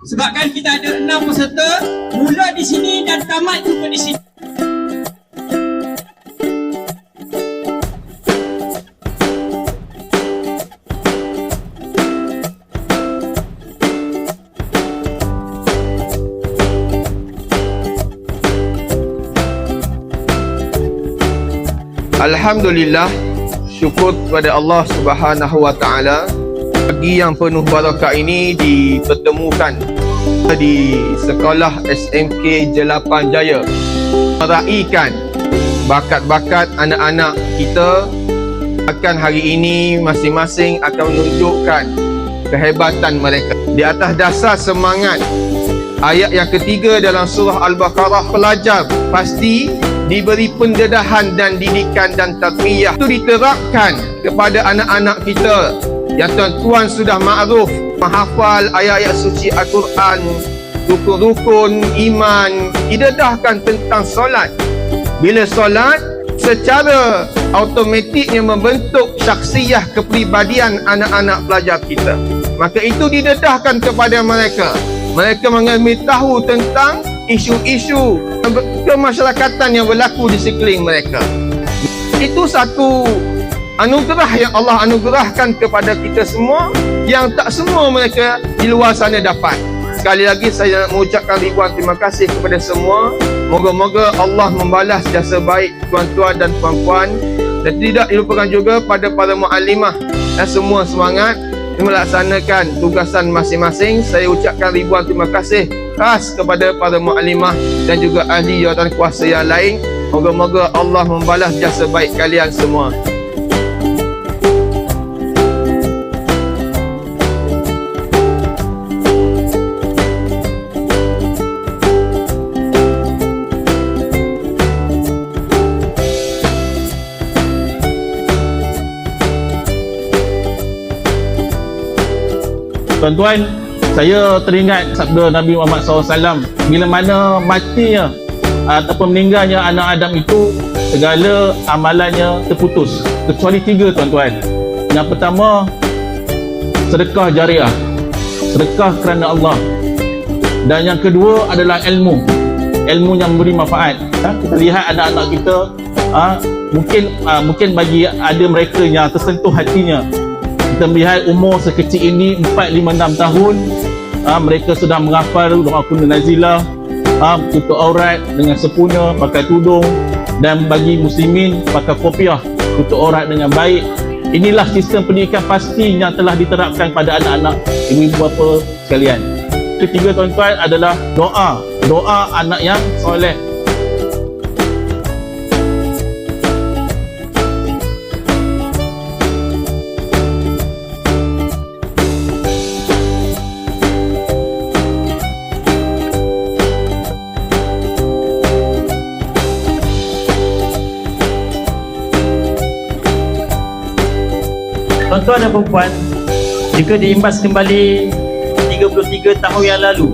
Sebabkan kita ada 6 peserta, mula di sini dan tamat juga di sini. Alhamdulillah, syukur kepada Allah Subhanahu wa taala, pagi yang penuh barakah ini dipertemukan di sekolah SMK Jelapan Jaya, meraihkan bakat-bakat anak-anak kita. Akan hari ini masing-masing akan menunjukkan kehebatan mereka di atas dasar semangat ayat yang ketiga dalam surah Al-Baqarah. Pelajar pasti diberi pendedahan dan didikan dan tarbiyah. Itu diterapkan kepada anak-anak kita yang tuan-tuan sudah makruf menghafal ayat-ayat suci Al-Quran, rukun-rukun iman, didedahkan tentang solat. Bila solat, secara automatiknya membentuk syakhsiyah kepribadian anak-anak pelajar kita. Maka itu didedahkan kepada mereka. Mereka mengambil tahu tentang isu-isu kemasyarakatan yang berlaku di sekeliling mereka. Itu satu anugerah yang Allah anugerahkan kepada kita semua, yang tak semua mereka di luar sana dapat. Sekali lagi saya nak mengucapkan ribuan terima kasih kepada semua. Moga-moga Allah membalas jasa baik tuan-tuan dan puan-puan, dan tidak dilupakan juga pada para muallimah dan semua semangat melaksanakan tugasan masing-masing. Saya ucapkan ribuan terima kasih khas kepada para muallimah dan juga ahli jawatan kuasa yang lain. Moga-moga Allah membalas jasa baik kalian semua. Tuan-tuan, saya teringat sabda Nabi Muhammad SAW, bila mana matinya ataupun meninggalnya anak Adam itu, segala amalannya terputus kecuali 3, tuan-tuan. Yang pertama, sedekah jariah, sedekah kerana Allah. Dan yang kedua adalah ilmu yang memberi manfaat. Kita lihat anak-anak kita, mungkin bagi ada mereka yang tersentuh hatinya. Kita melihat umur sekecil ini 4, 5, 6 tahun, mereka sudah menghafal doa kunut nazilah, tutup aurat dengan sempurna, pakai tudung, dan bagi muslimin pakai kopiah, tutup aurat dengan baik. Inilah sistem pendidikan pasti yang telah diterapkan pada anak-anak ibu-ibu bapa sekalian. Ketiga, tuan-tuan, adalah doa anak yang soleh. Tuan-tuan dan puan-puan, jika diimbas kembali 33 tahun yang lalu,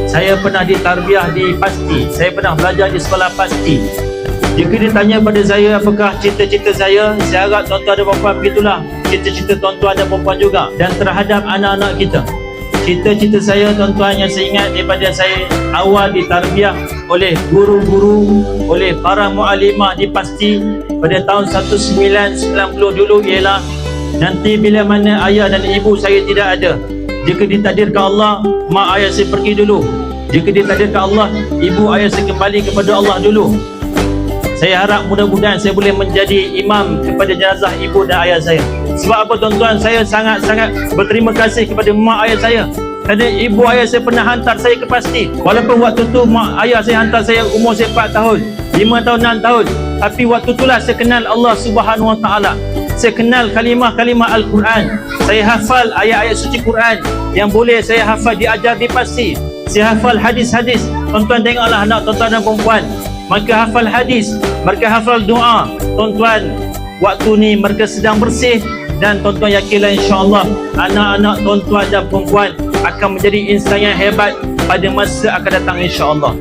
saya pernah ditarbiyah di Pasti, saya pernah belajar di sekolah Pasti. Jika ditanya pada saya apakah cita-cita saya harap tuan-tuan dan puan-puan begitulah cita-cita tuan-tuan dan puan-puan juga, dan terhadap anak-anak kita. Cita-cita saya, tuan-tuan, yang saya ingat daripada saya awal ditarbiyah oleh guru-guru, oleh para muallimah di Pasti pada tahun 1990 dulu, ialah nanti bila mana ayah dan ibu saya tidak ada, jika ditakdirkan Allah, mak ayah saya pergi dulu. Jika ditakdirkan Allah, ibu ayah saya kembali kepada Allah dulu. Saya harap mudah-mudahan saya boleh menjadi imam kepada jenazah ibu dan ayah saya. Sebab apa, tuan-tuan? Saya sangat-sangat berterima kasih kepada mak ayah saya, kerana ibu ayah saya pernah hantar saya ke Pasti. Walaupun waktu tu mak ayah saya hantar saya umur saya 4 tahun, 5 tahun, 6 tahun, tapi waktu itulah saya kenal Allah Subhanahu wa taala. Saya kenal kalimah-kalimah Al-Quran. Saya hafal ayat-ayat suci Quran yang boleh saya hafal diajar di Pasti. Saya hafal hadis-hadis. Tuan-tuan tengoklah anak tuan-tuan dan perempuan, mereka hafal hadis, mereka hafal doa. Tuan-tuan, waktu ni mereka sedang bersih, dan tuan-tuan yakinlah insya-Allah anak-anak tuan-tuan dan perempuan akan menjadi insan yang hebat pada masa akan datang insya-Allah.